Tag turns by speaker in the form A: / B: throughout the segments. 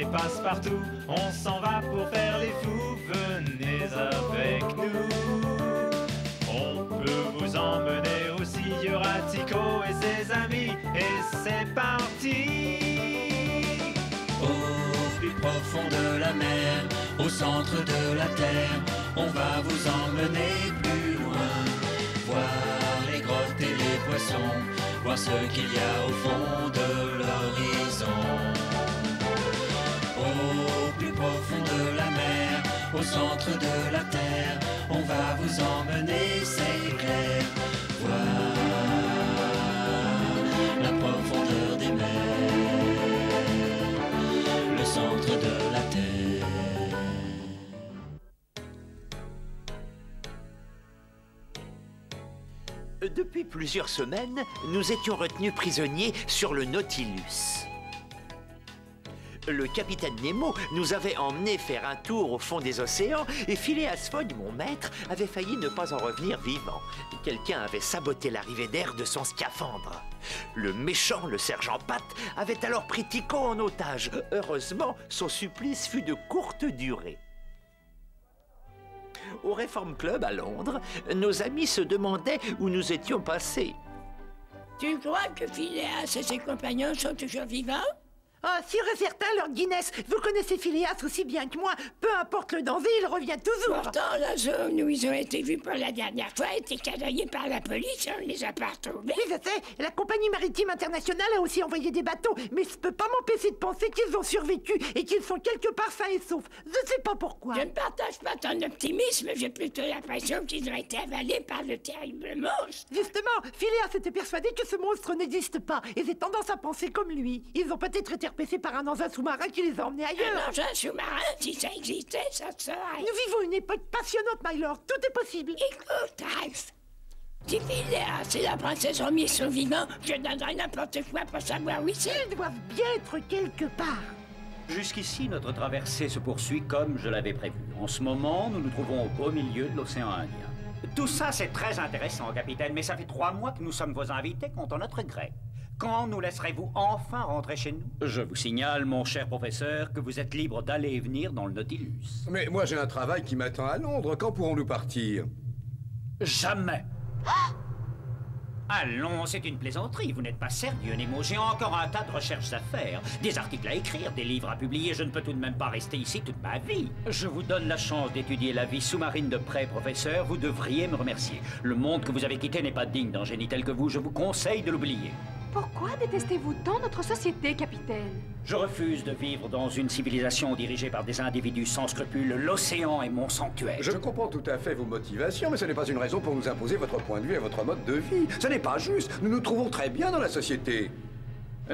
A: et Passepartout, on s'en va pour faire les fous, venez avec nous. On peut vous emmener aussi, il y aura Tico et ses amis, et c'est parti.
B: Au plus profond de la mer, au centre de la terre, on va vous emmener plus loin. Voir les grottes et les poissons, voir ce qu'il y a au fond de l'horizon. Au plus profond de la mer, au centre de la terre, on va vous emmener, c'est clair. Voir la profondeur des mers, le centre de la terre.
C: Depuis plusieurs semaines, nous étions retenus prisonniers sur le Nautilus. Le capitaine Nemo nous avait emmenés faire un tour au fond des océans et Phileas Fogg, mon maître, avait failli ne pas en revenir vivant. Quelqu'un avait saboté l'arrivée d'air de son scaphandre. Le méchant, le sergent Pat, avait alors pris Tico en otage. Heureusement, son supplice fut de courte durée. Au Reform Club à Londres, nos amis se demandaient où nous étions passés.
D: Tu crois que Phileas et ses compagnons sont toujours vivants?
E: Ah, sûr et certain, Lord Guinness. Vous connaissez Phileas aussi bien que moi. Peu importe le danger, il revient toujours.
D: Pourtant, la zone où ils ont été vus pour la dernière fois a été canaillée par la police. On ne les a pas retrouvés.
E: Oui, je sais. La compagnie maritime internationale a aussi envoyé des bateaux. Mais je peux pas m'empêcher de penser qu'ils ont survécu et qu'ils sont quelque part sains et saufs. Je sais pas pourquoi.
D: Je ne partage pas ton optimisme. J'ai plutôt l'impression qu'ils ont été avalés par le terrible monstre.
E: Justement, Phileas était persuadé que ce monstre n'existe pas. Et j'ai tendance à penser comme lui. Ils ont peut-être été repêchés par un engin sous-marin qui les a emmenés ailleurs.
D: Un engin sous-marin, si ça existait, ça serait...
E: Nous vivons une époque passionnante, my lord. Tout est possible.
D: Écoute, Alf. Si Phileas et la princesse Romy sont vivants, je donnerais n'importe quoi pour savoir où ils sont.
E: Ils doivent bien être quelque part.
F: Jusqu'ici, notre traversée se poursuit comme je l'avais prévu. En ce moment, nous nous trouvons au beau milieu de l'océan Indien. Tout ça, c'est très intéressant, capitaine, mais ça fait 3 mois que nous sommes vos invités contre notre gré. Quand nous laisserez-vous enfin rentrer chez nous? Je vous signale, mon cher professeur, que vous êtes libre d'aller et venir dans le Nautilus.
G: Mais moi, j'ai un travail qui m'attend à Londres. Quand pourrons-nous partir?
F: Jamais. Allons, c'est une plaisanterie. Vous n'êtes pas sérieux, Nemo. J'ai encore un tas de recherches à faire, des articles à écrire, des livres à publier. Je ne peux tout de même pas rester ici toute ma vie. Je vous donne la chance d'étudier la vie sous-marine de près, professeur. Vous devriez me remercier. Le monde que vous avez quitté n'est pas digne d'un génie tel que vous. Je vous conseille de l'oublier.
H: Pourquoi détestez-vous tant notre société, capitaine?
F: Je refuse de vivre dans une civilisation dirigée par des individus sans scrupules. L'océan est mon sanctuaire.
G: Je comprends tout à fait vos motivations, mais ce n'est pas une raison pour nous imposer votre point de vue et votre mode de vie. Ce n'est pas juste. Nous nous trouvons très bien dans la société.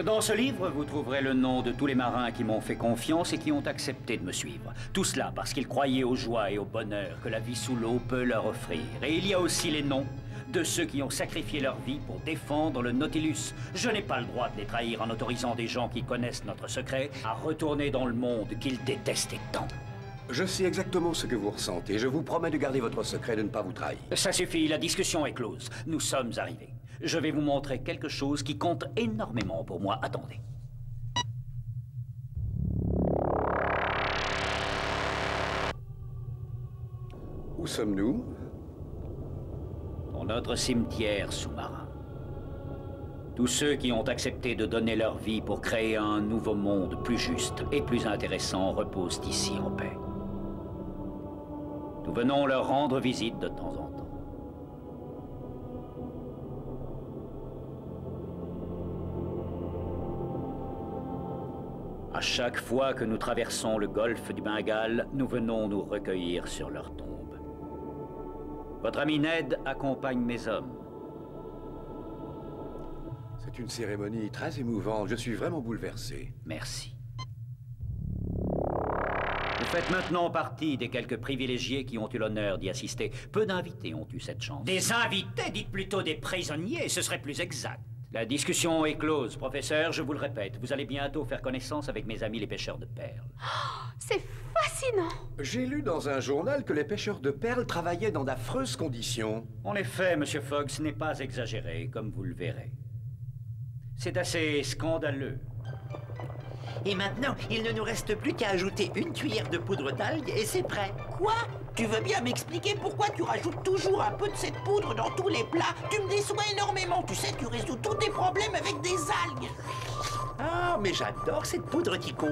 F: Dans ce livre, vous trouverez le nom de tous les marins qui m'ont fait confiance et qui ont accepté de me suivre. Tout cela parce qu'ils croyaient aux joies et au bonheur que la vie sous l'eau peut leur offrir. Et il y a aussi les noms de ceux qui ont sacrifié leur vie pour défendre le Nautilus. Je n'ai pas le droit de les trahir en autorisant des gens qui connaissent notre secret à retourner dans le monde qu'ils détestaient tant.
G: Je sais exactement ce que vous ressentez. Je vous promets de garder votre secret et de ne pas vous trahir.
F: Ça suffit, la discussion est close. Nous sommes arrivés. Je vais vous montrer quelque chose qui compte énormément pour moi. Attendez.
G: Où sommes-nous?
F: Dans notre cimetière sous-marin. Tous ceux qui ont accepté de donner leur vie pour créer un nouveau monde plus juste et plus intéressant reposent ici en paix. Nous venons leur rendre visite de temps en temps. À chaque fois que nous traversons le golfe du Bengale, nous venons nous recueillir sur leur tombe. Votre ami Ned accompagne mes hommes.
G: C'est une cérémonie très émouvante. Je suis vraiment bouleversé.
F: Merci. Vous faites maintenant partie des quelques privilégiés qui ont eu l'honneur d'y assister. Peu d'invités ont eu cette chance. Des invités, dites plutôt des prisonniers, ce serait plus exact. La discussion est close, professeur, je vous le répète. Vous allez bientôt faire connaissance avec mes amis les pêcheurs de perles.
H: Oh, c'est fascinant!
G: J'ai lu dans un journal que les pêcheurs de perles travaillaient dans d'affreuses conditions.
F: En effet, Monsieur Fogg, ce n'est pas exagéré, comme vous le verrez. C'est assez scandaleux.
C: Et maintenant, il ne nous reste plus qu'à ajouter une cuillère de poudre d'algues et c'est prêt.
I: Quoi? Tu veux bien m'expliquer pourquoi tu rajoutes toujours un peu de cette poudre dans tous les plats? Tu me déçois énormément. Tu sais, tu résous tous tes problèmes avec des algues.
C: Ah, mais j'adore cette poudre, Tico.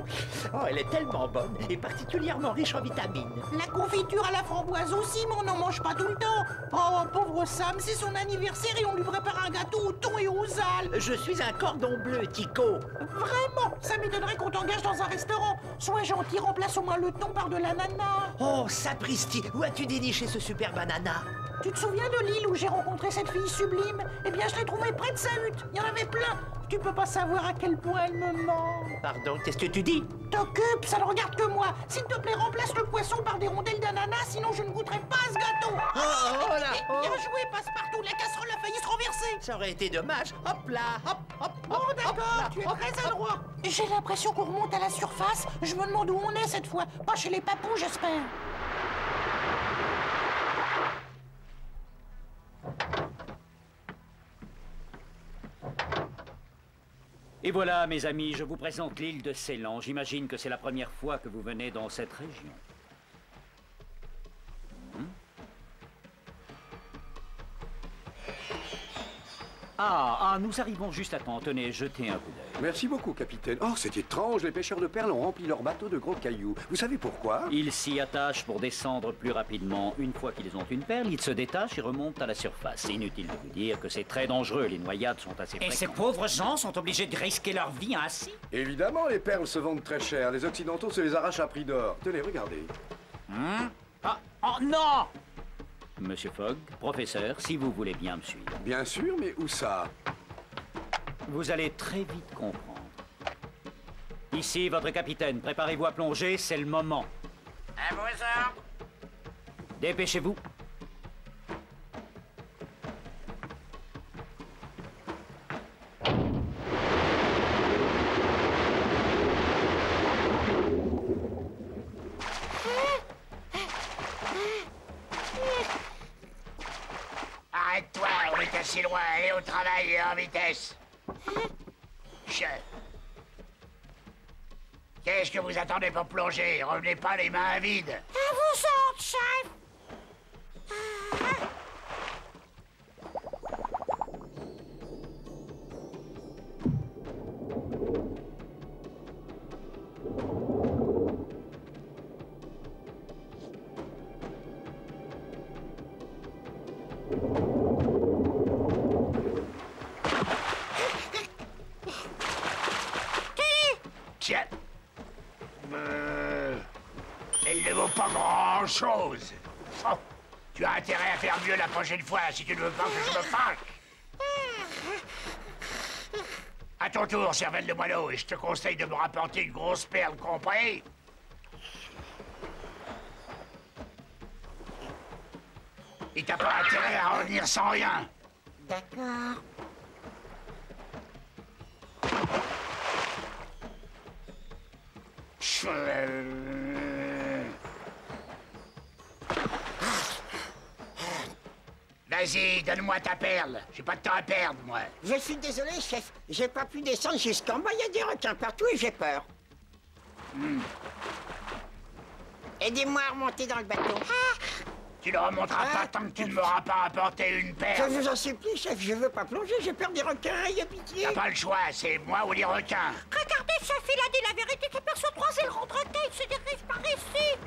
C: Oh, elle est tellement bonne et particulièrement riche en vitamines.
I: La confiture à la framboise aussi, mais on n'en mange pas tout le temps. Oh, pauvre Sam, c'est son anniversaire et on lui prépare un gâteau au thon et aux algues.
C: Je suis un cordon bleu, Tico.
I: Vraiment? Ça m'étonnerait qu'on t'engage dans un restaurant. Sois gentil, remplace au moins le thon par de l'ananas.
C: Oh, sapristi, où as-tu déniché ce super banana?
I: Tu te souviens de l'île où j'ai rencontré cette fille sublime? Eh bien, je l'ai trouvée près de sa hutte. Il y en avait plein. Tu peux pas savoir à quel point elle me manque.
C: Pardon, qu'est-ce que tu dis?
I: T'occupe, ça ne regarde que moi. S'il te plaît, remplace le poisson par des rondelles d'ananas, sinon je ne goûterai pas ce gâteau.
C: Oh là, oh.
I: Bien joué, Passepartout. La casserole a failli se renverser.
C: Ça aurait été dommage. Hop là, hop, hop,
I: Bon,
C: hop,
I: d'accord,
C: hop,
I: tu es
C: hop,
I: très
C: hop,
I: adroit. J'ai l'impression qu'on remonte à la surface. Je me demande où on est cette fois. Pas chez les papous, j'espère.
F: Et voilà, mes amis, je vous présente l'île de Ceylan. J'imagine que c'est la première fois que vous venez dans cette région. Nous arrivons juste à temps. Tenez, jetez un coup d'œil.
G: Merci beaucoup, capitaine. Oh, c'est étrange, les pêcheurs de perles ont rempli leur bateau de gros cailloux. Vous savez pourquoi?
F: Ils s'y attachent pour descendre plus rapidement. Une fois qu'ils ont une perle, ils se détachent et remontent à la surface. Inutile de vous dire que c'est très dangereux. Les noyades sont assez fréquentes.
J: Et ces pauvres gens sont obligés de risquer leur vie ainsi?
G: Évidemment, les perles se vendent très cher. Les Occidentaux se les arrachent à prix d'or. Tenez, regardez.
J: Oh non!
F: Monsieur Fogg, professeur, si vous voulez bien me suivre.
G: Bien sûr, mais où ça?
F: Vous allez très vite comprendre. Ici, votre capitaine. Préparez-vous à plonger, c'est le moment.
J: À vos ordres.
F: Dépêchez-vous.
J: Arrête-toi, on est assez loin. Allez au travail et en vitesse. Qu'est-ce que vous attendez pour plonger? Revenez pas les mains vides.
I: À vos ordres, chef.
J: Tiens. Elle ne vaut pas grand-chose. Oh, tu as intérêt à faire mieux la prochaine fois si tu ne veux pas que je me fâche. À ton tour, cervelle de moineau, et je te conseille de me rapporter une grosse perle, compris? Et t'as pas intérêt à revenir sans rien.
I: D'accord.
J: Vas-y, donne-moi ta perle. J'ai pas de temps à perdre, moi.
I: Je suis désolé, chef. J'ai pas pu descendre jusqu'en bas. Il y a des requins partout et j'ai peur. Aidez-moi à remonter dans le bateau.
J: Tu ne remonteras pas tant que tu ne m'auras pas apporté une
I: Je
J: perle.
I: vous en supplie, chef. Je veux pas plonger. J'ai peur des requins. Ayez pitié.
J: T'as pas le choix, c'est moi ou les requins.
I: Regardez, chef. Il a dit la vérité. J'aperçois 3 ailes retraitées. Il se dirige par ici.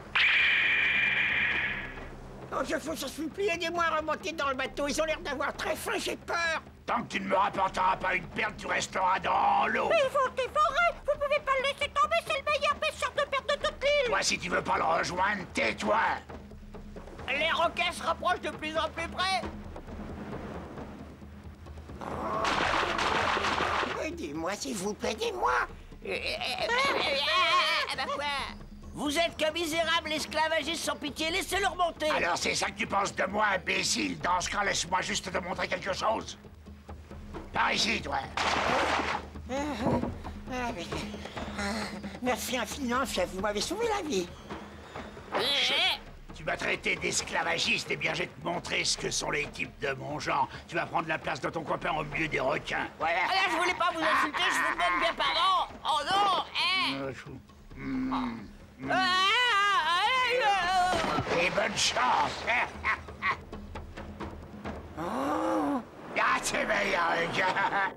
I: Oh, je vous en supplie. Aidez-moi à remonter dans le bateau. Ils ont l'air d'avoir très faim. J'ai peur.
J: Tant que tu ne me rapporteras pas une perle, tu resteras dans l'eau.
I: Ils vont le dévorer. Vous pouvez pas le laisser tomber. C'est le meilleur pêcheur de perles de toute l'île.
J: Toi, si tu veux pas le rejoindre, tais-toi.
I: Les requins se rapprochent de plus en plus près. Aidez-moi, s'il vous plaît, aidez-moi. Vous êtes qu'un misérable esclavagiste sans pitié, laissez-le remonter.
J: Alors c'est ça que tu penses de moi, imbécile? Dans ce cas, laisse-moi juste te montrer quelque chose. Par ici, toi.
I: Merci infiniment, chef, vous m'avez sauvé la vie.
J: Tu Tu m'as traité d'esclavagiste, eh bien, je vais te montrer ce que sont les types de mon genre. Tu vas prendre la place de ton copain au milieu des requins. Voilà.
I: Ah là, je voulais pas vous insulter, je vous demande bien pardon. Oh non,
J: Et bonne chance. Ah, c'est meilleur, gars.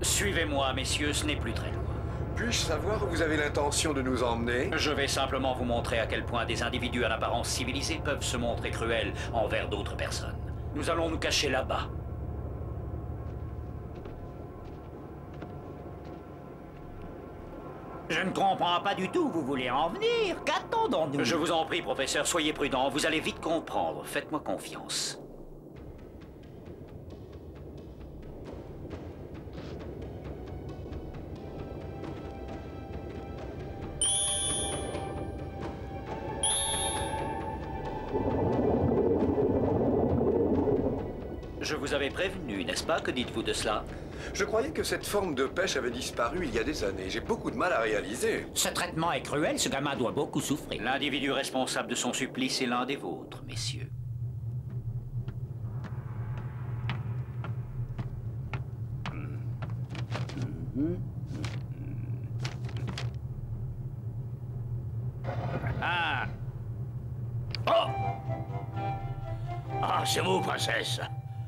F: Suivez-moi, messieurs, ce n'est plus très loin.
G: Puis-je savoir où vous avez l'intention de nous emmener?
F: Je vais simplement vous montrer à quel point des individus à l'apparence civilisée peuvent se montrer cruels envers d'autres personnes. Nous allons nous cacher là-bas.
K: Je ne comprends pas du tout où vous voulez en venir. Qu'attendons-nous?
F: Je vous en prie, professeur, soyez prudent. Vous allez vite comprendre. Faites-moi confiance. Je vous avais prévenu, n'est-ce pas? Que dites-vous de cela?
G: Je croyais que cette forme de pêche avait disparu il y a des années. J'ai beaucoup de mal à réaliser.
K: Ce traitement est cruel, ce gamin doit beaucoup souffrir.
F: L'individu responsable de son supplice est l'un des vôtres, messieurs.
J: Ah. Oh! Ah, c'est vous, princesse.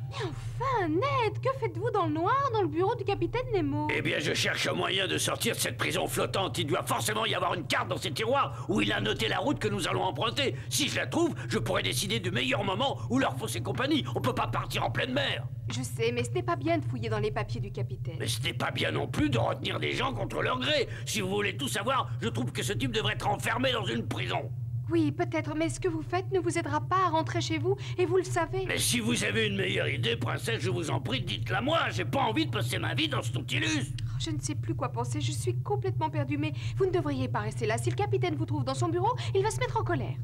H: Mais enfin, Ned, que faites-vous dans le noir dans le bureau du capitaine Nemo?
J: Eh bien, je cherche un moyen de sortir de cette prison flottante. Il doit forcément y avoir une carte dans ces tiroirs où il a noté la route que nous allons emprunter. Si je la trouve, je pourrai décider du meilleur moment où leur faut ses compagnies. On peut pas partir en pleine mer.
H: Je sais, mais ce n'est pas bien de fouiller dans les papiers du capitaine.
J: Mais ce n'est pas bien non plus de retenir des gens contre leur gré. Si vous voulez tout savoir, je trouve que ce type devrait être enfermé dans une prison.
H: Oui, peut-être, mais ce que vous faites ne vous aidera pas à rentrer chez vous, et vous le savez.
J: Mais si vous avez une meilleure idée, princesse, je vous en prie, dites-la moi. J'ai pas envie de passer ma vie dans ce Nautilus.
H: Je ne sais plus quoi penser, je suis complètement perdue, mais vous ne devriez pas rester là. Si le capitaine vous trouve dans son bureau, il va se mettre en colère.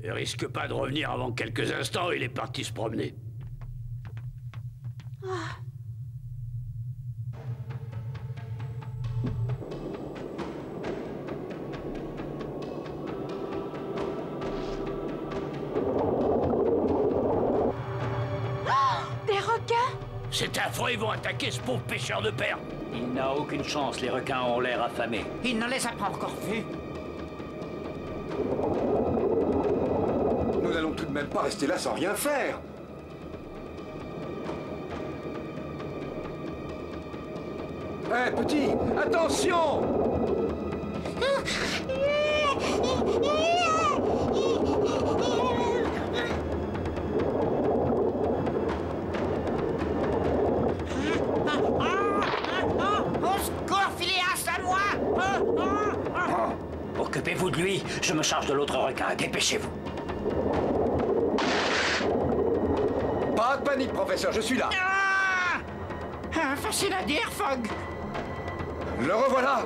J: Il risque pas de revenir avant quelques instants, il est parti se promener.
H: Ah. Des requins?
J: C'est affreux, ils vont attaquer ce pauvre pêcheur de perles.
F: Il n'a aucune chance, les requins ont l'air affamés.
K: Il ne les a pas encore vus.
G: Nous n'allons tout de même pas rester là sans rien faire. Hé, petit, attention!
K: Au secours, Phileas, à moi!
F: Occupez-vous de lui, je me charge de l'autre requin. Dépêchez-vous.
G: Pas de panique, professeur, je suis là.
K: Facile à dire, Fogg.
G: Le revoilà.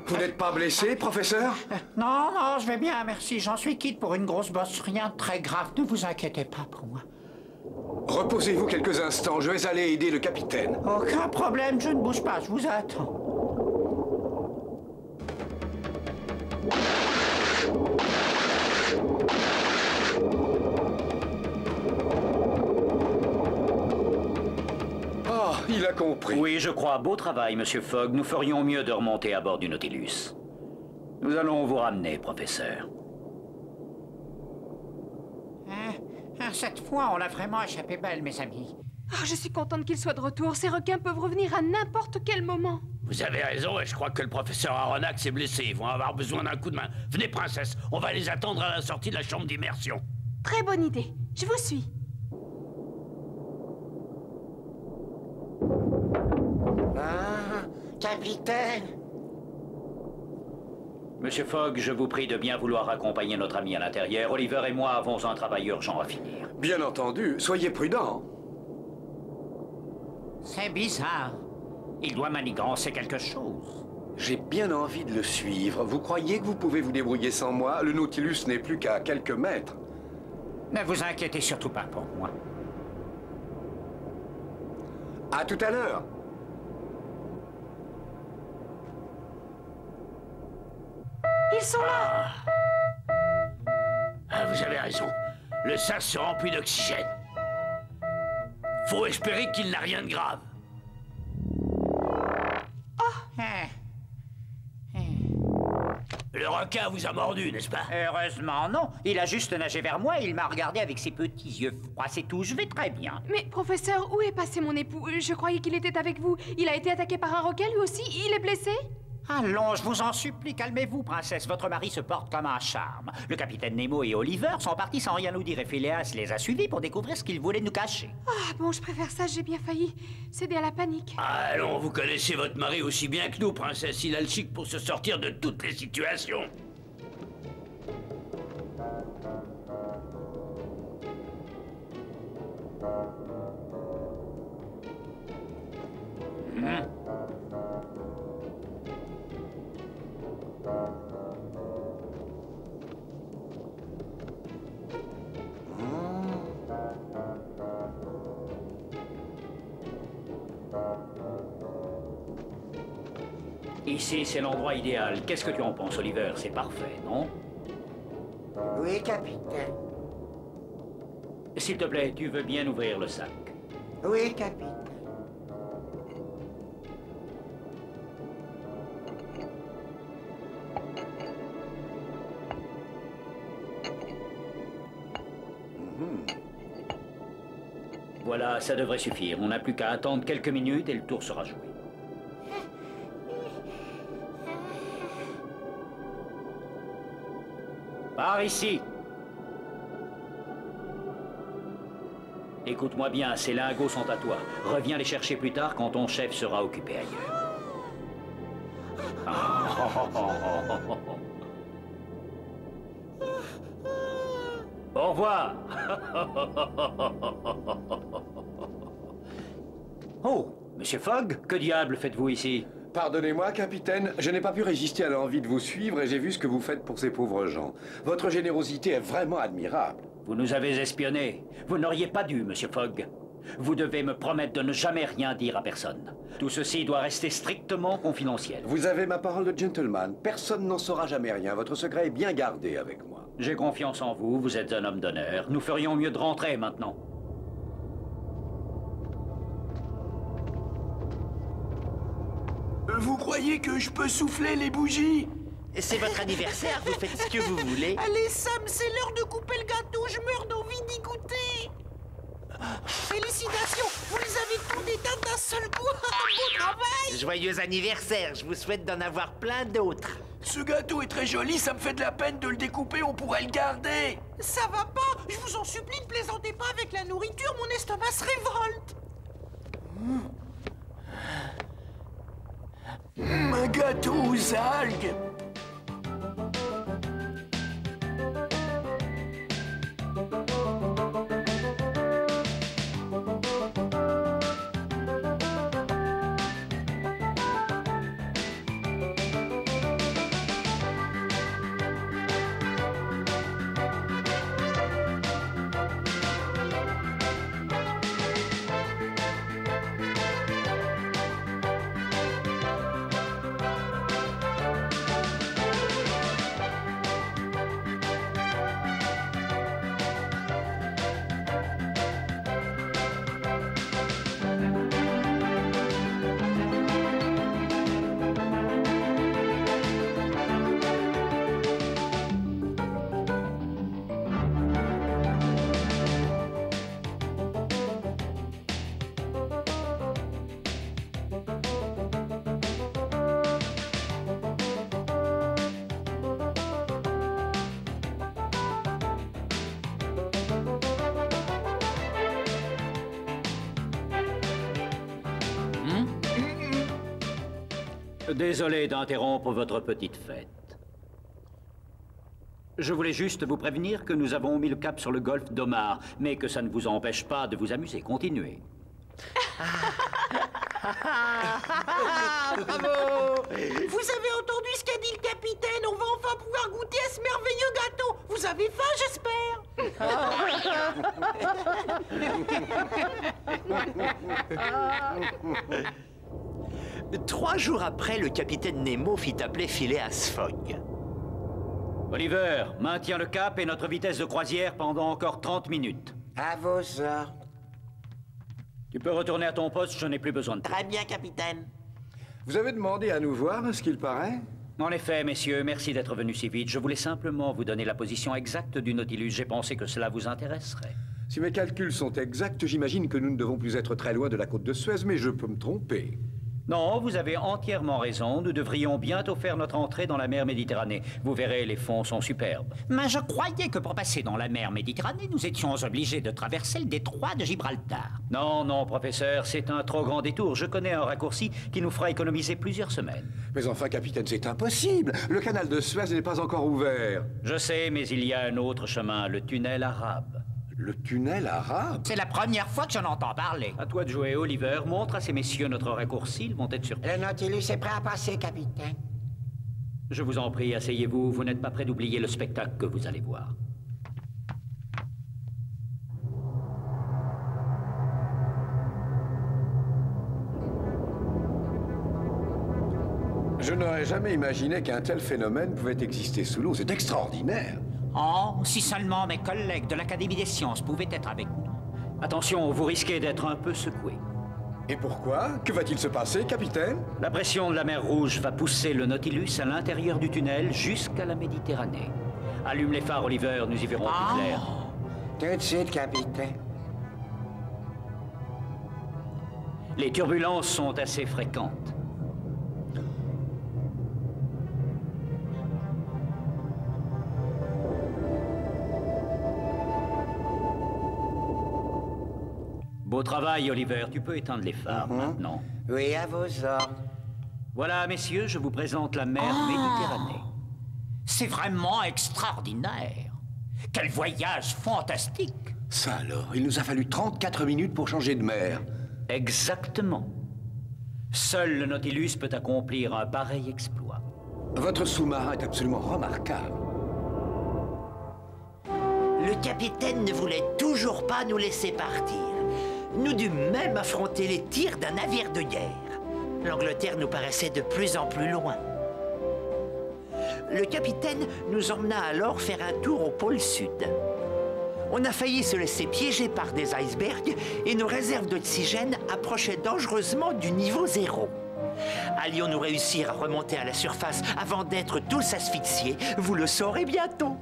G: Vous n'êtes pas blessé, professeur?
K: Non, non, je vais bien, merci. J'en suis quitte pour une grosse bosse. Rien de très grave. Ne vous inquiétez pas pour moi.
G: Reposez-vous quelques instants. Je vais aller aider le capitaine.
K: Aucun problème, je ne bouge pas. Je vous attends.
G: Ah, il a compris.
F: Oui, je crois. Beau travail, Monsieur Fogg. Nous ferions mieux de remonter à bord du Nautilus. Nous allons vous ramener, professeur.
K: Cette fois, on a vraiment échappé belle, mes amis.
H: Oh, je suis contente qu'il soit de retour. Ces requins peuvent revenir à n'importe quel moment.
J: Vous avez raison, et je crois que le professeur Aronnax est blessé. Ils vont avoir besoin d'un coup de main. Venez, princesse, on va les attendre à la sortie de la chambre d'immersion.
H: Très bonne idée. Je vous suis.
K: Capitaine!
F: Monsieur Fogg, je vous prie de bien vouloir accompagner notre ami à l'intérieur. Oliver et moi avons un travail urgent à finir.
G: Bien entendu, soyez prudent.
K: C'est bizarre. Il doit manigancer quelque chose.
G: J'ai bien envie de le suivre. Vous croyez que vous pouvez vous débrouiller sans moi? Le Nautilus n'est plus qu'à quelques mètres.
K: Ne vous inquiétez surtout pas pour moi.
G: À tout à l'heure.
H: Ils sont là!
J: Ah, vous avez raison. Le sas se remplit d'oxygène. Faut espérer qu'il n'a rien de grave. Le requin vous a mordu, n'est-ce pas?
K: Heureusement, non. Il a juste nagé vers moi et il m'a regardé avec ses petits yeux froids. C'est tout, je vais très bien.
H: Mais, professeur, où est passé mon époux? Je croyais qu'il était avec vous. Il a été attaqué par un requin, lui aussi? Il est blessé?
K: Allons, je vous en supplie, calmez-vous, princesse. Votre mari se porte comme un charme. Le capitaine Nemo et Oliver sont partis sans rien nous dire et Phileas les a suivis pour découvrir ce qu'ils voulaient nous cacher.
H: Ah, bon, je préfère ça, j'ai bien failli céder à la panique.
J: Allons, vous connaissez votre mari aussi bien que nous, princesse. Il a le chic pour se sortir de toutes les situations. Ici, c'est l'endroit idéal. Qu'est-ce que tu en penses, Oliver? C'est parfait, non?
I: Oui, capitaine.
J: S'il te plaît, tu veux bien ouvrir le sac?
I: Oui, capitaine.
J: Voilà, ça devrait suffire. On n'a plus qu'à attendre quelques minutes et le tour sera joué. Par ici. Écoute-moi bien, ces lingots sont à toi. Reviens les chercher plus tard quand ton chef sera occupé ailleurs. Au revoir. Oh, Monsieur Fogg, que diable faites-vous ici?
G: Pardonnez-moi, capitaine, je n'ai pas pu résister à l'envie de vous suivre et j'ai vu ce que vous faites pour ces pauvres gens. Votre générosité est vraiment admirable.
J: Vous nous avez espionnés. Vous n'auriez pas dû, Monsieur Fogg. Vous devez me promettre de ne jamais rien dire à personne. Tout ceci doit rester strictement confidentiel.
G: Vous avez ma parole de gentleman. Personne n'en saura jamais rien. Votre secret est bien gardé avec moi.
J: J'ai confiance en vous. Vous êtes un homme d'honneur. Nous ferions mieux de rentrer maintenant.
L: Vous croyez que je peux souffler les bougies?
C: C'est votre anniversaire, vous faites ce que vous voulez.
I: Allez, Sam, c'est l'heure de couper le gâteau. Je meurs d'envie d'y goûter. Félicitations, vous les avez tous éteints d'un seul coup. Bon travail.
C: Joyeux anniversaire, je vous souhaite d'en avoir plein d'autres.
L: Ce gâteau est très joli, ça me fait de la peine de le découper, on pourrait le garder.
I: Ça va pas, je vous en supplie, ne plaisantez pas avec la nourriture, mon estomac se révolte.
L: Un gâteau aux algues.
J: Désolé d'interrompre votre petite fête. Je voulais juste vous prévenir que nous avons mis le cap sur le golfe d'Omar, mais que ça ne vous empêche pas de vous amuser. Continuez.
C: Bravo!
I: Vous avez entendu ce qu'a dit le capitaine? On va enfin pouvoir goûter à ce merveilleux gâteau. Vous avez faim, j'espère?
C: 3 jours après, le capitaine Nemo fit appeler Phileas Fogg.
F: Oliver, maintiens le cap et notre vitesse de croisière pendant encore 30 minutes.
I: À vos ordres.
F: Tu peux retourner à ton poste, je n'ai plus besoin de toi.
I: Très bien, capitaine.
G: Vous avez demandé à nous voir, à ce qu'il paraît?
F: En effet, messieurs, merci d'être venus si vite. Je voulais simplement vous donner la position exacte du Nautilus. J'ai pensé que cela vous intéresserait.
G: Si mes calculs sont exacts, j'imagine que nous ne devons plus être très loin de la côte de Suez, mais je peux me tromper.
F: Non, vous avez entièrement raison. Nous devrions bientôt faire notre entrée dans la mer Méditerranée. Vous verrez, les fonds sont superbes.
K: Mais je croyais que pour passer dans la mer Méditerranée, nous étions obligés de traverser le détroit de Gibraltar.
F: Non, non, professeur, c'est un trop grand détour. Je connais un raccourci qui nous fera économiser plusieurs semaines.
G: Mais enfin, capitaine, c'est impossible. Le canal de Suez n'est pas encore ouvert.
F: Je sais, mais il y a un autre chemin, le tunnel arabe.
G: Le tunnel arabe?
K: C'est la première fois que j'en entends parler.
F: À toi de jouer, Oliver. Montre à ces messieurs notre raccourci, ils vont être surpris.
I: Le Nautilus est prêt à passer, capitaine.
F: Je vous en prie, asseyez-vous. Vous n'êtes pas prêt d'oublier le spectacle que vous allez voir.
G: Je n'aurais jamais imaginé qu'un tel phénomène pouvait exister sous l'eau. C'est extraordinaire.
K: Oh, si seulement mes collègues de l'Académie des sciences pouvaient être avec nous.
F: Attention, vous risquez d'être un peu secoué.
G: Et pourquoi? Que va-t-il se passer, capitaine?
F: La pression de la mer Rouge va pousser le Nautilus à l'intérieur du tunnel jusqu'à la Méditerranée. Allume les phares, Oliver, nous y verrons plus clair.
I: Tout de suite, capitaine.
F: Les turbulences sont assez fréquentes. Beau travail, Oliver. Tu peux éteindre les phares maintenant.
I: Oui, à vos ordres.
F: Voilà, messieurs, je vous présente la mer Méditerranée.
K: C'est vraiment extraordinaire. Quel voyage fantastique.
G: Ça alors, il nous a fallu 34 minutes pour changer de mer.
F: Exactement. Seul le Nautilus peut accomplir un pareil exploit.
G: Votre sous-marin est absolument remarquable.
C: Le capitaine ne voulait toujours pas nous laisser partir. Nous dûmes même affronter les tirs d'un navire de guerre. L'Angleterre nous paraissait de plus en plus loin. Le capitaine nous emmena alors faire un tour au pôle Sud. On a failli se laisser piéger par des icebergs et nos réserves d'oxygène approchaient dangereusement du niveau 0. Allions-nous réussir à remonter à la surface avant d'être tous asphyxiés? Vous le saurez bientôt.